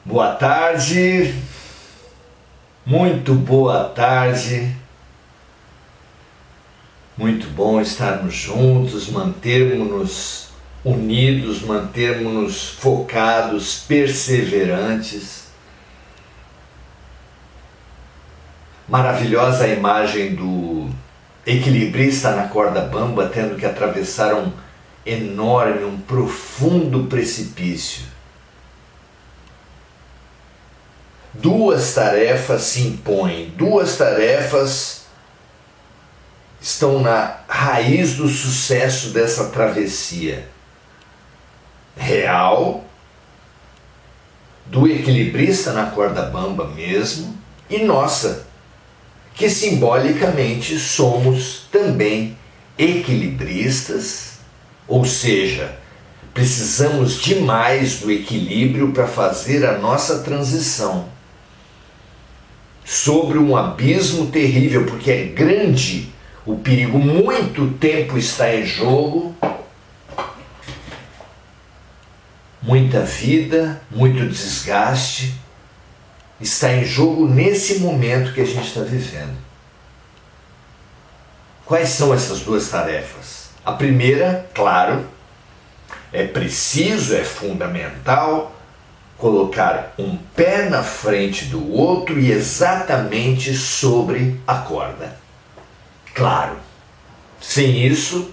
Boa tarde, muito boa tarde, muito bom estarmos juntos, mantermos-nos unidos, mantermos-nos focados, perseverantes. Maravilhosa a imagem do equilibrista na corda bamba tendo que atravessar um enorme, um profundo precipício. Duas tarefas se impõem, duas tarefas estão na raiz do sucesso dessa travessia real, do equilibrista na corda bamba mesmo, e nossa, que simbolicamente somos também equilibristas, ou seja, precisamos demais do equilíbrio para fazer a nossa transição sobre um abismo terrível, porque é grande o perigo, muito tempo está em jogo, muita vida, muito desgaste está em jogo nesse momento que a gente está vivendo. Quais são essas duas tarefas? A primeira, claro, é preciso, é fundamental colocar um pé na frente do outro e exatamente sobre a corda. Claro, sem isso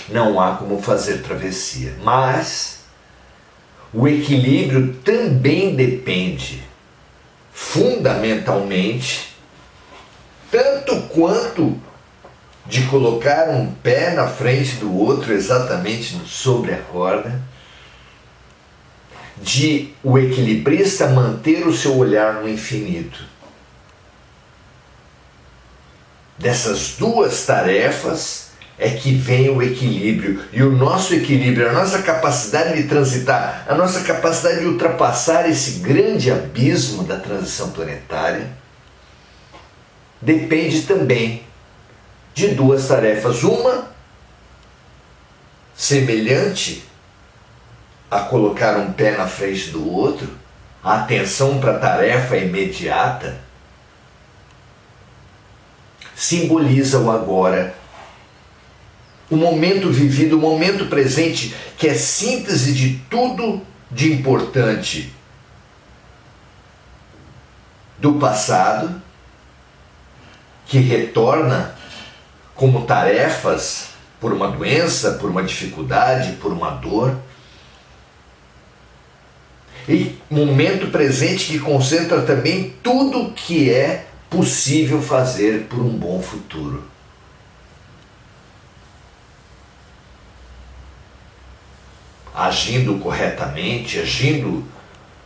não há como fazer travessia, mas o equilíbrio também depende fundamentalmente tanto quanto de colocar um pé na frente do outro exatamente sobre a corda, de o equilibrista manter o seu olhar no infinito. Dessas duas tarefas é que vem o equilíbrio, e o nosso equilíbrio, a nossa capacidade de transitar, a nossa capacidade de ultrapassar esse grande abismo da transição planetária, depende também de duas tarefas. Uma, semelhante a colocar um pé na frente do outro, a atenção para a tarefa imediata, simboliza o agora, o momento vivido, o momento presente, que é síntese de tudo de importante do passado, que retorna como tarefas por uma doença, por uma dificuldade, por uma dor. E momento presente que concentra também tudo que é possível fazer por um bom futuro. Agindo corretamente, agindo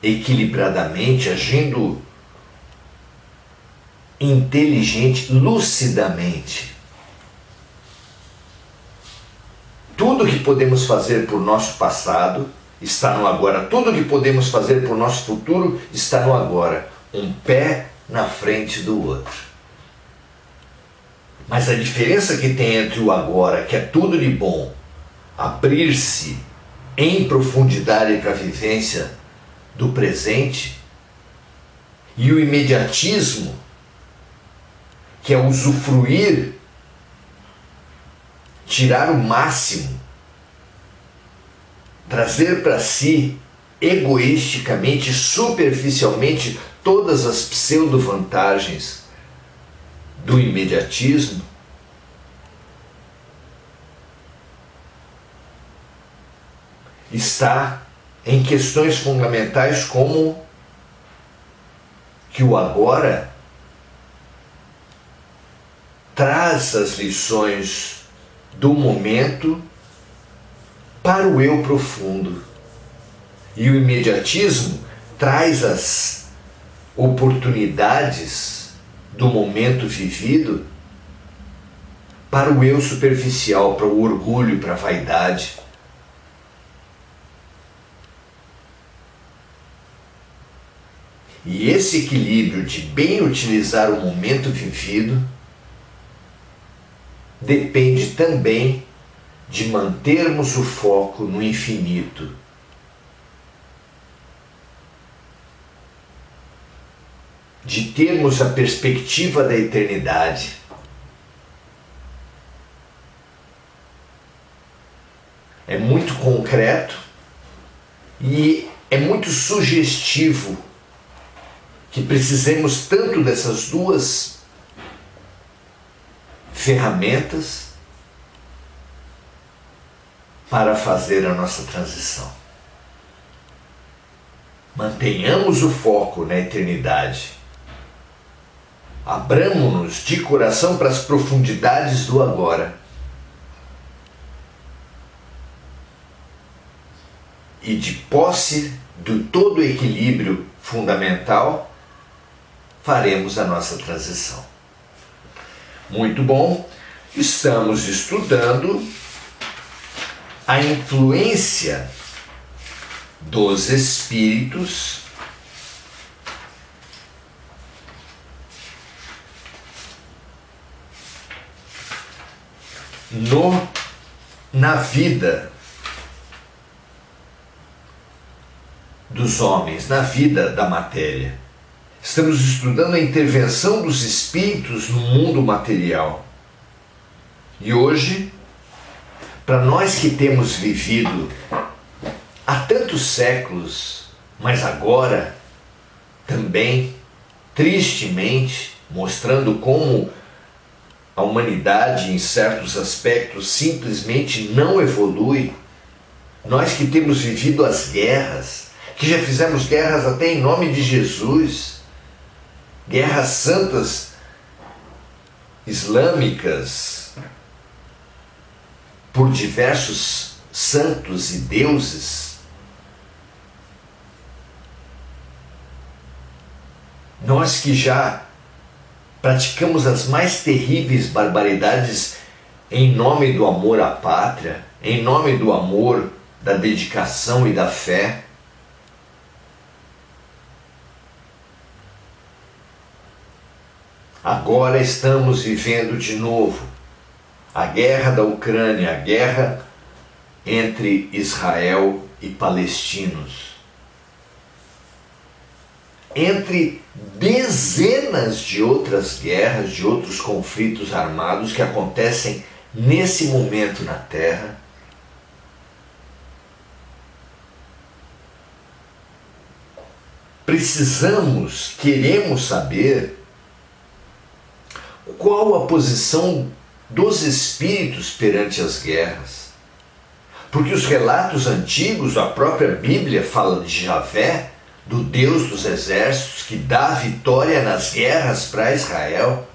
equilibradamente, agindo inteligente, lucidamente. Tudo que podemos fazer por nosso passado está no agora. Tudo que podemos fazer por nosso futuro está no agora. Um pé na frente do outro. Mas a diferença que tem entre o agora, que é tudo de bom, abrir-se em profundidade para a vivência do presente, e o imediatismo, que é usufruir, tirar o máximo, trazer para si egoisticamente, superficialmente, todas as pseudo-vantagens do imediatismo, está em questões fundamentais como que o agora traz as lições do momento para o eu profundo, e o imediatismo traz as oportunidades do momento vivido para o eu superficial, para o orgulho, para a vaidade. E esse equilíbrio de bem utilizar o momento vivido depende também de mantermos o foco no infinito, de termos a perspectiva da eternidade. É muito concreto e é muito sugestivo que precisemos tanto dessas duas ferramentas para fazer a nossa transição. Mantenhamos o foco na eternidade. Abramo-nos de coração para as profundidades do agora. E de posse do todo equilíbrio fundamental, faremos a nossa transição. Muito bom. Estamos estudando a influência dos espíritos na vida dos homens, na vida da matéria. Estamos estudando a intervenção dos espíritos no mundo material. E hoje, para nós que temos vivido há tantos séculos, mas agora também, tristemente, mostrando como a humanidade, em certos aspectos, simplesmente não evolui, nós que temos vivido as guerras, que já fizemos guerras até em nome de Jesus, guerras santas, islâmicas, por diversos santos e deuses, nós que já praticamos as mais terríveis barbaridades em nome do amor à pátria, em nome do amor, da dedicação e da fé, agora estamos vivendo de novo a guerra da Ucrânia, a guerra entre Israel e palestinos. Entre dezenas de outras guerras, de outros conflitos armados que acontecem nesse momento na Terra, queremos saber qual a posição dos espíritos perante as guerras. Porque os relatos antigos, a própria Bíblia fala de Javé, do Deus dos exércitos, que dá vitória nas guerras para Israel.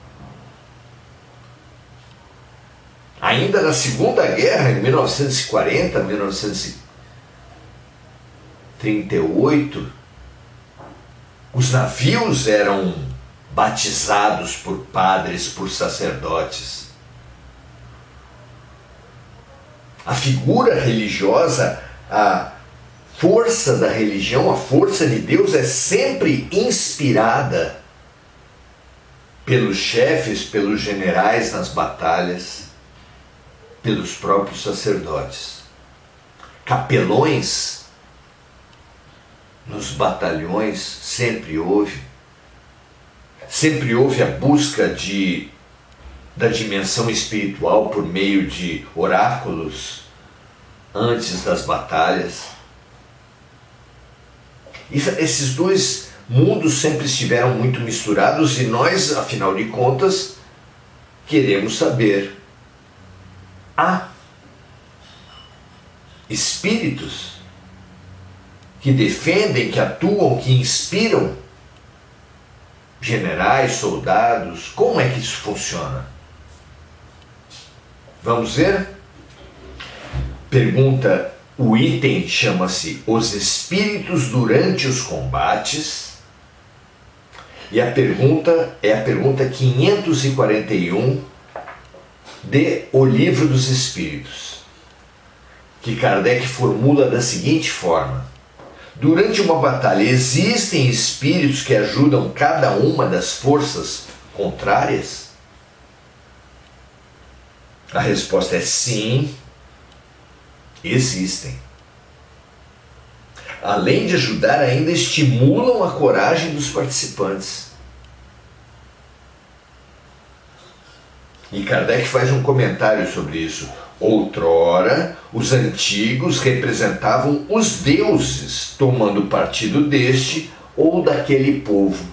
Ainda na Segunda Guerra, em 1940, 1938, os navios eram batizados por padres, por sacerdotes. A figura religiosa, a força da religião, a força de Deus é sempre inspirada pelos chefes, pelos generais nas batalhas, pelos próprios sacerdotes. Capelões nos batalhões sempre houve a busca da dimensão espiritual por meio de oráculos antes das batalhas. Esses dois mundos sempre estiveram muito misturados e nós, afinal de contas, queremos saber. Há espíritos que defendem, que atuam, que inspiram generais, soldados. Como é que isso funciona? Vamos ver? Pergunta, o item chama-se Os Espíritos durante os Combates. E a pergunta é a pergunta 541 de O Livro dos Espíritos, que Kardec formula da seguinte forma: durante uma batalha, existem espíritos que ajudam cada uma das forças contrárias? A resposta é sim, existem. Além de ajudar, ainda estimulam a coragem dos participantes. E Kardec faz um comentário sobre isso. Outrora, os antigos representavam os deuses, tomando partido deste ou daquele povo.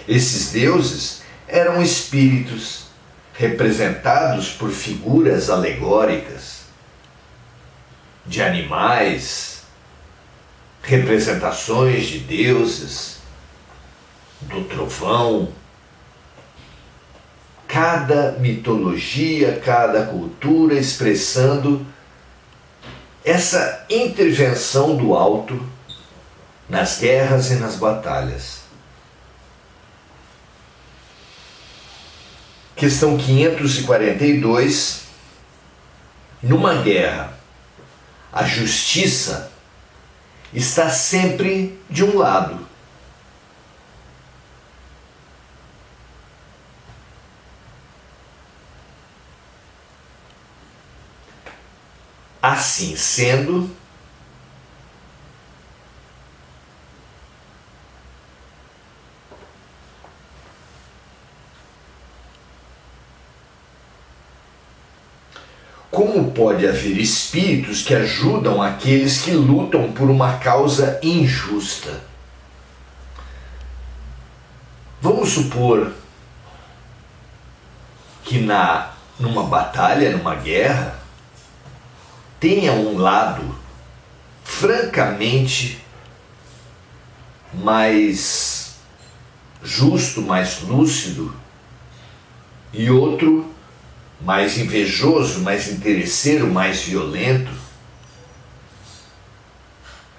Esses deuses eram espíritos, representados por figuras alegóricas de animais, representações de deuses, do trovão. Cada mitologia, cada cultura expressando essa intervenção do alto nas guerras e nas batalhas. Questão 542. Numa guerra, a justiça está sempre de um lado. Assim sendo, como pode haver espíritos que ajudam aqueles que lutam por uma causa injusta? Vamos supor que numa batalha, numa guerra, tenha um lado francamente mais justo, mais lúcido, e outro mais invejoso, mais interesseiro, mais violento.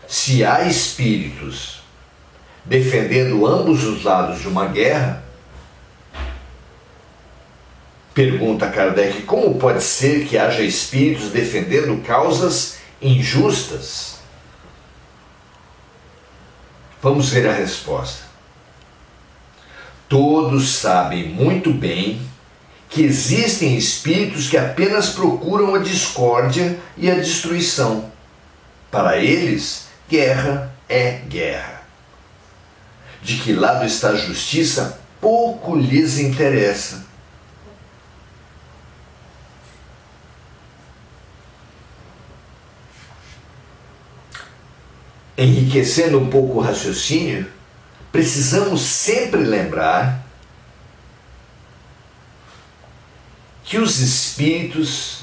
Se há espíritos defendendo ambos os lados de uma guerra, pergunta Kardec, como pode ser que haja espíritos defendendo causas injustas? Vamos ver a resposta. Todos sabem muito bem que existem espíritos que apenas procuram a discórdia e a destruição. Para eles, guerra é guerra. De que lado está a justiça, pouco lhes interessa. Enriquecendo um pouco o raciocínio, precisamos sempre lembrar que os espíritos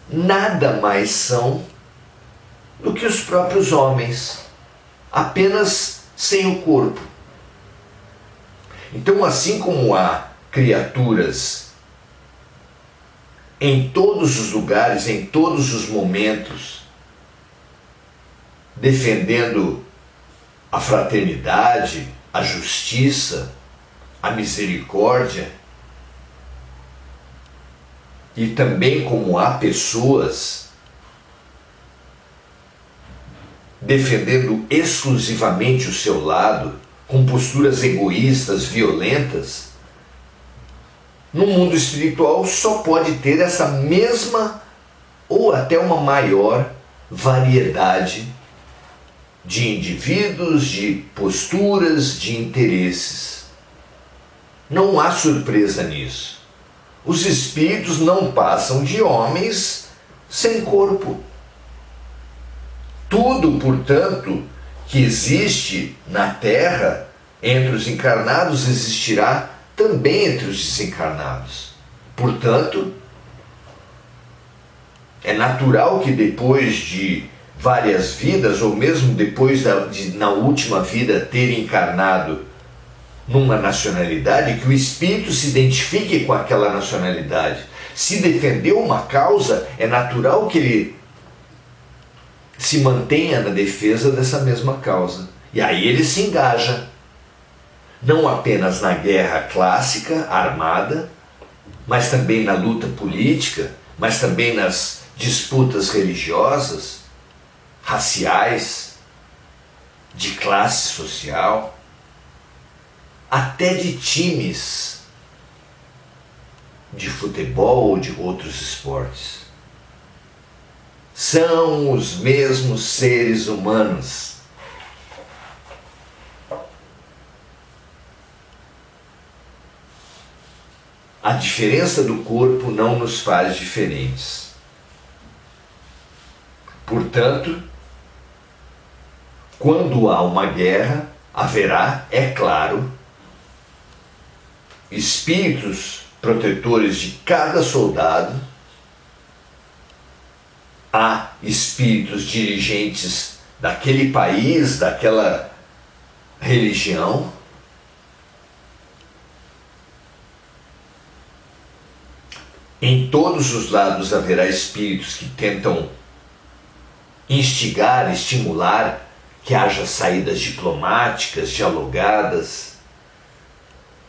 nada mais são do que os próprios homens, apenas sem o corpo. Então, assim como há criaturas em todos os lugares, em todos os momentos, defendendo a fraternidade, a justiça, a misericórdia, e também como há pessoas defendendo exclusivamente o seu lado, com posturas egoístas, violentas, no mundo espiritual só pode ter essa mesma ou até uma maior variedade de indivíduos, de posturas, de interesses. Não há surpresa nisso. Os espíritos não passam de homens sem corpo. Tudo, portanto, que existe na Terra entre os encarnados existirá também entre os desencarnados. Portanto, é natural que depois de várias vidas, ou mesmo depois na última vida ter encarnado numa nacionalidade, que o espírito se identifique com aquela nacionalidade. Se defendeu uma causa, é natural que ele se mantenha na defesa dessa mesma causa. E aí ele se engaja, não apenas na guerra clássica, armada, mas também na luta política, mas também nas disputas religiosas, raciais, de classe social, até de times de futebol ou de outros esportes. São os mesmos seres humanos. a diferença do corpo não nos faz diferentes. Portanto, quando há uma guerra, haverá, é claro, espíritos protetores de cada soldado, há espíritos dirigentes daquele país, daquela religião. Em todos os lados haverá espíritos que tentam instigar, estimular que haja saídas diplomáticas, dialogadas,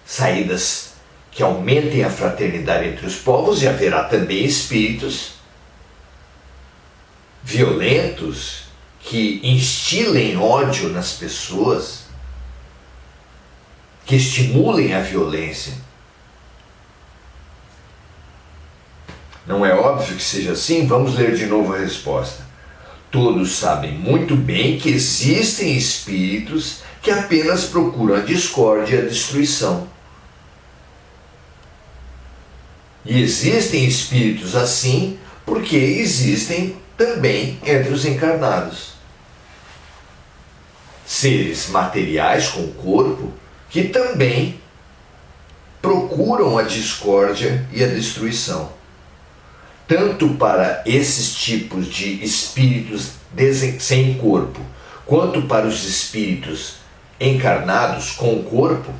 saídas que aumentem a fraternidade entre os povos, e haverá também espíritos violentos que instilem ódio nas pessoas, que estimulem a violência. Não é óbvio que seja assim? Vamos ler de novo a resposta. Todos sabem muito bem que existem espíritos que apenas procuram a discórdia e a destruição. E existem espíritos assim porque existem também entre os encarnados seres materiais com corpo que também procuram a discórdia e a destruição. Tanto para esses tipos de espíritos sem corpo, quanto para os espíritos encarnados com corpo,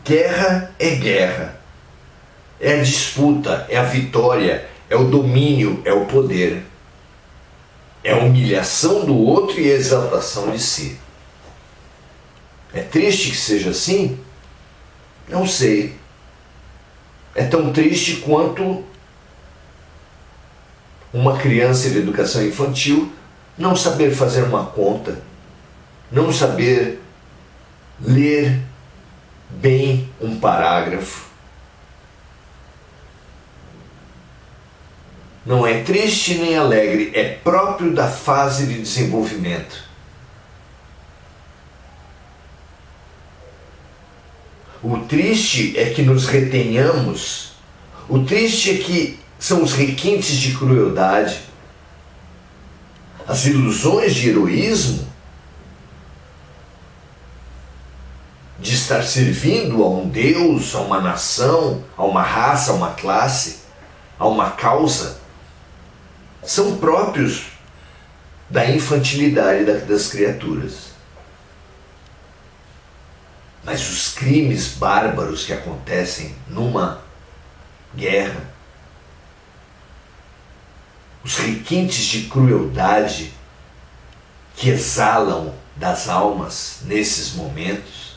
guerra é guerra, é a disputa, é a vitória, é o domínio, é o poder, é a humilhação do outro e a exaltação de si. É triste que seja assim? Não sei. É tão triste quanto uma criança de educação infantil não saber fazer uma conta, não saber ler bem um parágrafo. Não é triste nem alegre, é próprio da fase de desenvolvimento. O triste é que nos retenhamos, o triste é que são os requintes de crueldade, as ilusões de heroísmo, de estar servindo a um Deus, a uma nação, a uma raça, a uma classe, a uma causa, são próprios da infantilidade das criaturas. Mas os crimes bárbaros que acontecem numa guerra, os requintes de crueldade que exalam das almas nesses momentos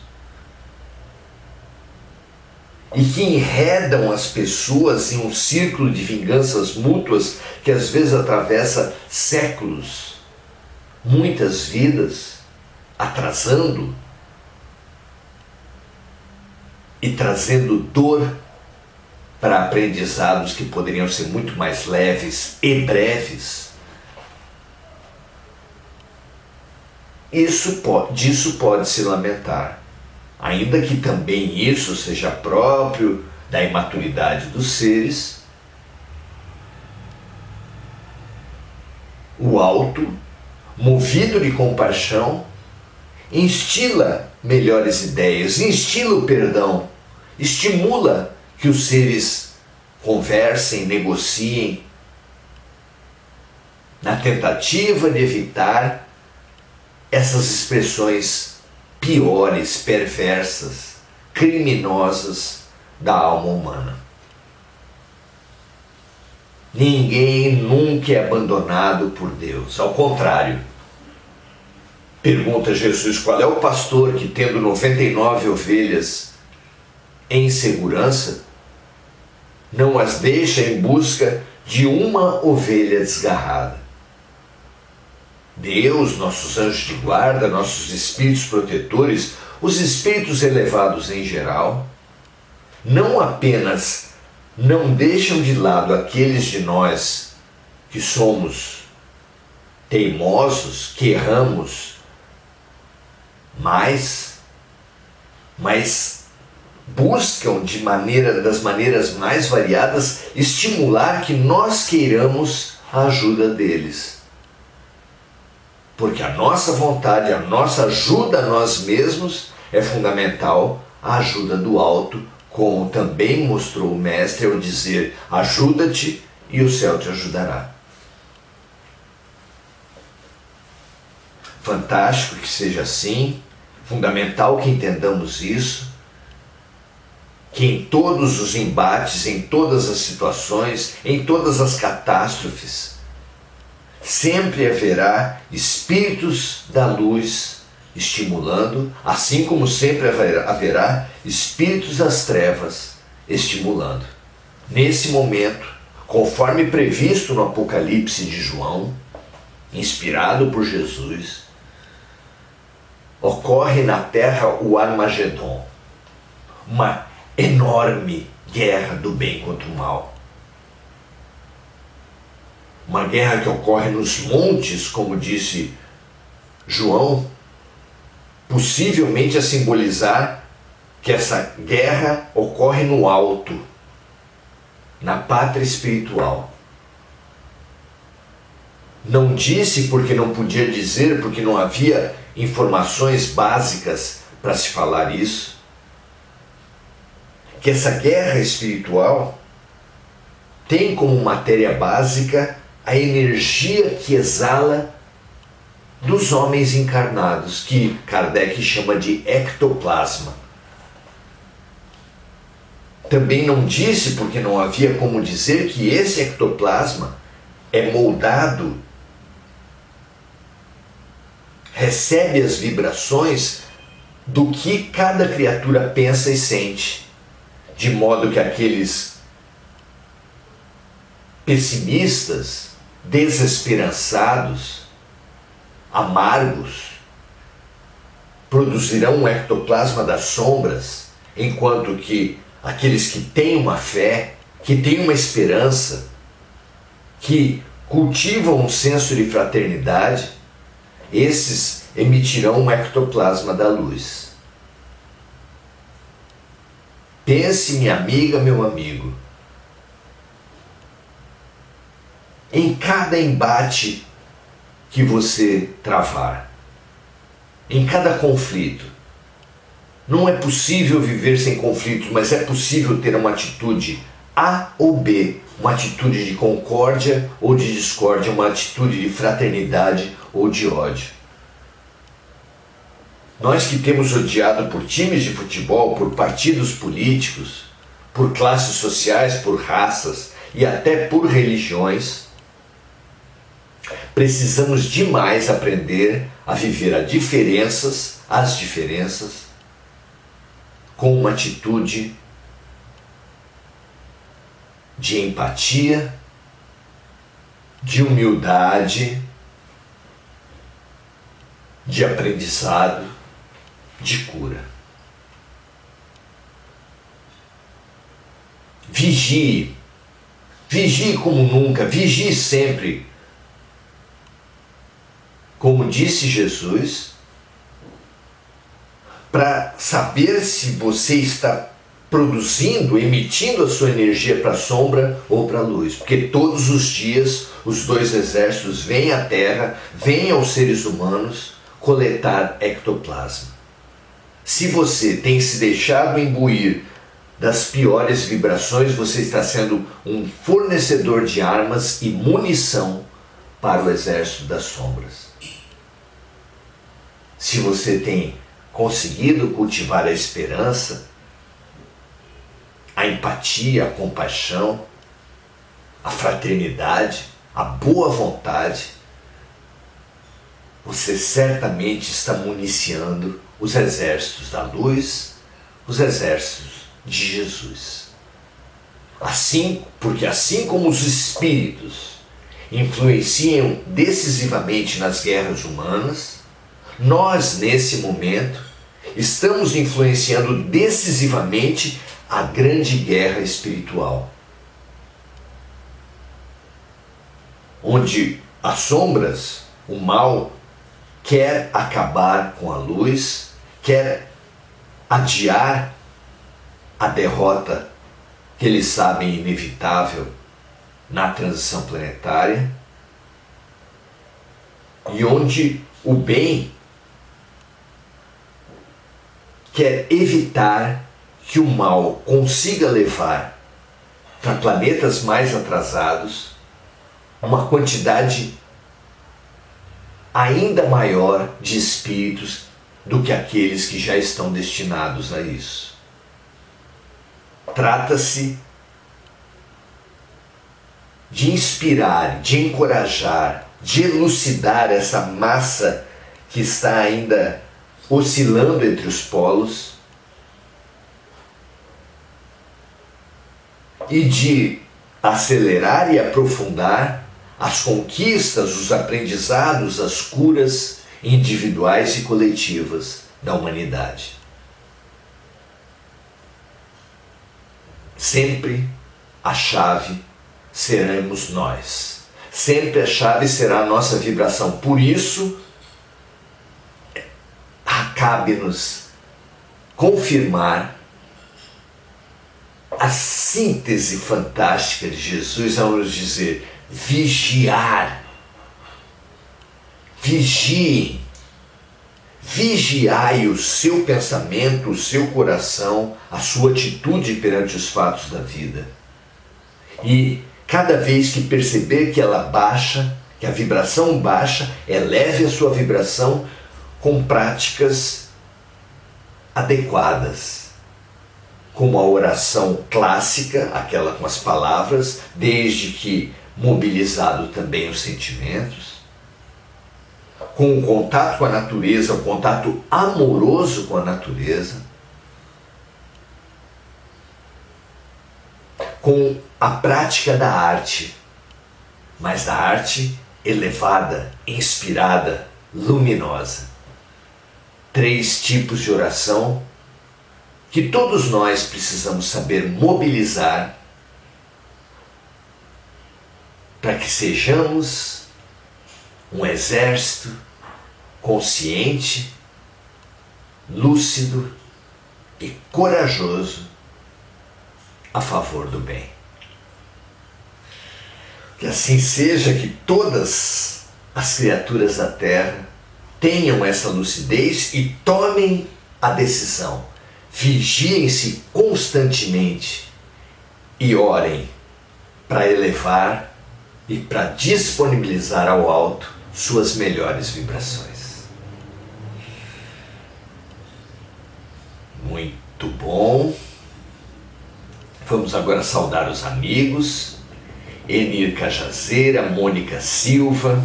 e que enredam as pessoas em um círculo de vinganças mútuas que às vezes atravessa séculos, muitas vidas, atrasando e trazendo dor para aprendizados que poderiam ser muito mais leves e breves. Disso pode se lamentar, ainda que também isso seja próprio da imaturidade dos seres. O alto, movido de compaixão, instila melhores ideias, instila o perdão, estimula que os seres conversem, negociem, na tentativa de evitar essas expressões piores, perversas, criminosas da alma humana. Ninguém nunca é abandonado por Deus, ao contrário. Pergunta Jesus: qual é o pastor que, tendo 99 ovelhas em segurança, não as deixa em busca de uma ovelha desgarrada? Deus, nossos anjos de guarda, nossos espíritos protetores, os espíritos elevados em geral, não apenas não deixam de lado aqueles de nós que somos teimosos, que erramos, mas buscam das maneiras mais variadas estimular que nós queiramos a ajuda deles. Porque a nossa vontade, a nossa ajuda a nós mesmos é fundamental, a ajuda do alto, como também mostrou o Mestre ao dizer: ajuda-te e o céu te ajudará. Fantástico que seja assim, fundamental que entendamos isso, que em todos os embates, em todas as situações, em todas as catástrofes, sempre haverá espíritos da luz estimulando, assim como sempre haverá espíritos das trevas estimulando. Nesse momento, conforme previsto no Apocalipse de João, inspirado por Jesus, ocorre na Terra o Armagedon, uma enorme guerra do bem contra o mal. Uma guerra que ocorre nos montes, como disse João, possivelmente a simbolizar que essa guerra ocorre no alto, na pátria espiritual. Não disse porque não podia dizer, porque não havia informações básicas para se falar isso, que essa guerra espiritual tem como matéria básica a energia que exala dos homens encarnados, que Kardec chama de ectoplasma. Também não disse, porque não havia como dizer, que esse ectoplasma é moldado, recebe as vibrações do que cada criatura pensa e sente, de modo que aqueles pessimistas, desesperançados, amargos, produzirão um ectoplasma das sombras, enquanto que aqueles que têm uma fé, que têm uma esperança, que cultivam um senso de fraternidade, esses emitirão um ectoplasma da luz. Pense, minha amiga, meu amigo, em cada embate que você travar, em cada conflito. Não é possível viver sem conflitos, mas é possível ter uma atitude A ou B, uma atitude de concórdia ou de discórdia, uma atitude de fraternidade ou de ódio. Nós que temos odiado por times de futebol, por partidos políticos, por classes sociais, por raças e até por religiões, precisamos demais aprender a viver as diferenças, com uma atitude de empatia, de humildade, de aprendizado, de cura. Vigie como nunca, vigie sempre. Como disse Jesus, para saber se você está produzindo, emitindo a sua energia para a sombra ou para a luz. Porque todos os dias os dois exércitos vêm à Terra, vêm aos seres humanos coletar ectoplasma. Se você tem se deixado imbuir das piores vibrações, você está sendo um fornecedor de armas e munição para o exército das sombras. Se você tem conseguido cultivar a esperança, a empatia, a compaixão, a fraternidade, a boa vontade, você certamente está municiando os exércitos da luz, os exércitos de Jesus. Porque assim como os espíritos influenciam decisivamente nas guerras humanas, nós, nesse momento, estamos influenciando decisivamente a grande guerra espiritual, onde as sombras, o mal, quer acabar com a luz, quer adiar a derrota que eles sabem inevitável na transição planetária, e onde o bem quer evitar que o mal consiga levar para planetas mais atrasados uma quantidade ainda maior de espíritos do que aqueles que já estão destinados a isso. Trata-se de inspirar, de encorajar, de elucidar essa massa que está ainda oscilando entre os polos e de acelerar e aprofundar as conquistas, os aprendizados, as curas individuais e coletivas da humanidade. Sempre a chave seremos nós. Sempre a chave será a nossa vibração. Por isso, cabe-nos confirmar a síntese fantástica de Jesus ao nos dizer: vigiar. Vigiem. Vigiai o seu pensamento, o seu coração, a sua atitude perante os fatos da vida. E cada vez que perceber que ela baixa, que a vibração baixa, eleve a sua vibração com práticas adequadas, como a oração clássica, aquela com as palavras, desde que mobilizado também os sentimentos, com o contato com a natureza, o contato amoroso com a natureza, com a prática da arte, mas da arte elevada, inspirada, luminosa. 3 tipos de oração que todos nós precisamos saber mobilizar para que sejamos um exército consciente, lúcido e corajoso a favor do bem. Que assim seja, que todas as criaturas da Terra tenham essa lucidez e tomem a decisão. Vigiem-se constantemente e orem para elevar e para disponibilizar ao alto suas melhores vibrações. Muito bom. Vamos agora saudar os amigos. Enir Cajazeira, Mônica Silva,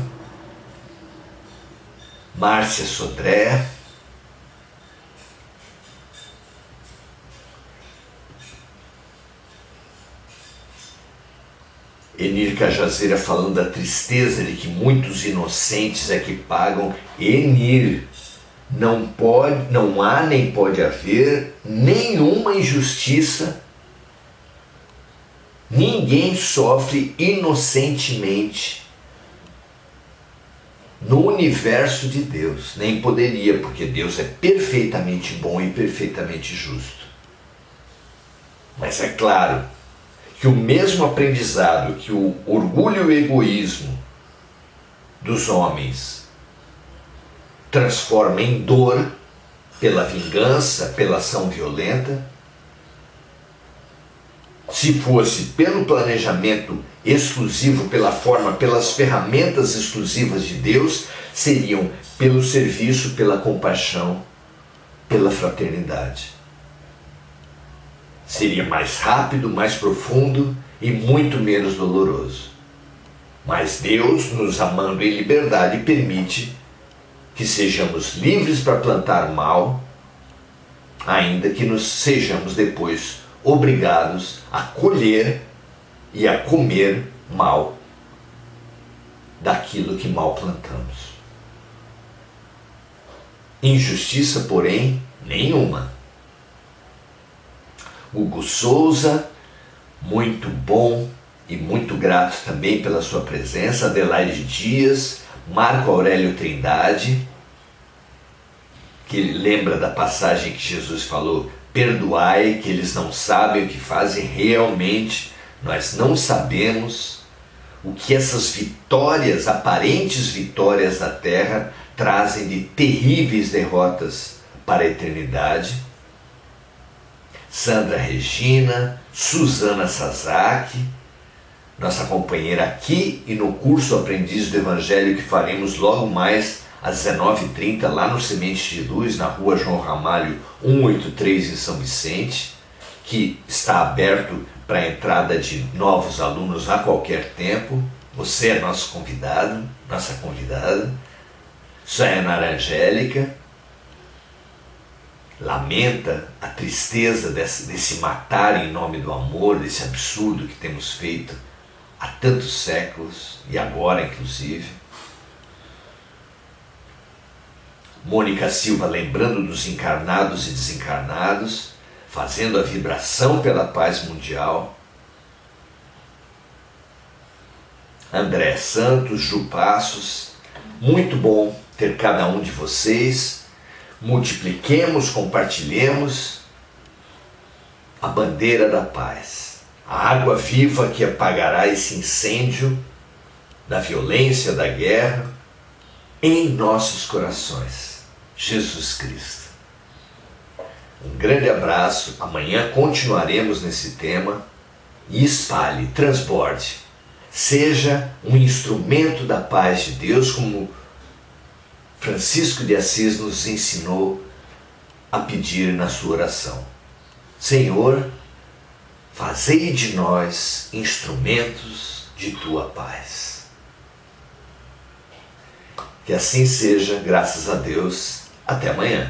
Márcia Sodré, Enir Cajazeira falando da tristeza de que muitos inocentes é que pagam. Enir, não há nem pode haver nenhuma injustiça. Ninguém sofre inocentemente no universo de Deus. Nem poderia, porque Deus é perfeitamente bom e perfeitamente justo. Mas é claro que o mesmo aprendizado que o orgulho e o egoísmo dos homens transforma em dor pela vingança, pela ação violenta, se fosse pelo planejamento exclusivo, pela forma, pelas ferramentas exclusivas de Deus, seriam pelo serviço, pela compaixão, pela fraternidade. Seria mais rápido, mais profundo e muito menos doloroso. Mas Deus, nos amando em liberdade, permite que sejamos livres para plantar mal, ainda que nos sejamos depois obrigados a colher e a comer mal daquilo que mal plantamos. Injustiça, porém, nenhuma. Hugo Souza, muito bom e muito grato também pela sua presença. Adelaide Dias, Marco Aurélio Trindade, que lembra da passagem que Jesus falou: Perdoai, que eles não sabem o que fazem. Realmente, nós não sabemos o que essas vitórias, aparentes vitórias da terra, trazem de terríveis derrotas para a eternidade. Sandra Regina, Suzana Sasaki, nossa companheira aqui e no curso Aprendiz do Evangelho, que faremos logo mais às 19h30 lá no Semente de Luz, na rua João Ramalho 183 em São Vicente, que está aberto para a entrada de novos alunos a qualquer tempo. Você é nosso convidado, nossa convidada. Sayonara Angélica lamenta a tristeza desse matar em nome do amor, desse absurdo que temos feito há tantos séculos e agora inclusive. Mônica Silva lembrando dos encarnados e desencarnados, fazendo a vibração pela paz mundial. André Santos, Ju Passos, muito bom ter cada um de vocês. Multipliquemos, compartilhemos a bandeira da paz, a água viva que apagará esse incêndio da violência, da guerra, em nossos corações. Jesus Cristo. Um grande abraço. Amanhã continuaremos nesse tema. E espalhe, transborde. Seja um instrumento da paz de Deus, como Francisco de Assis nos ensinou a pedir na sua oração. Senhor, fazei de nós instrumentos de tua paz. Que assim seja, graças a Deus. Até amanhã.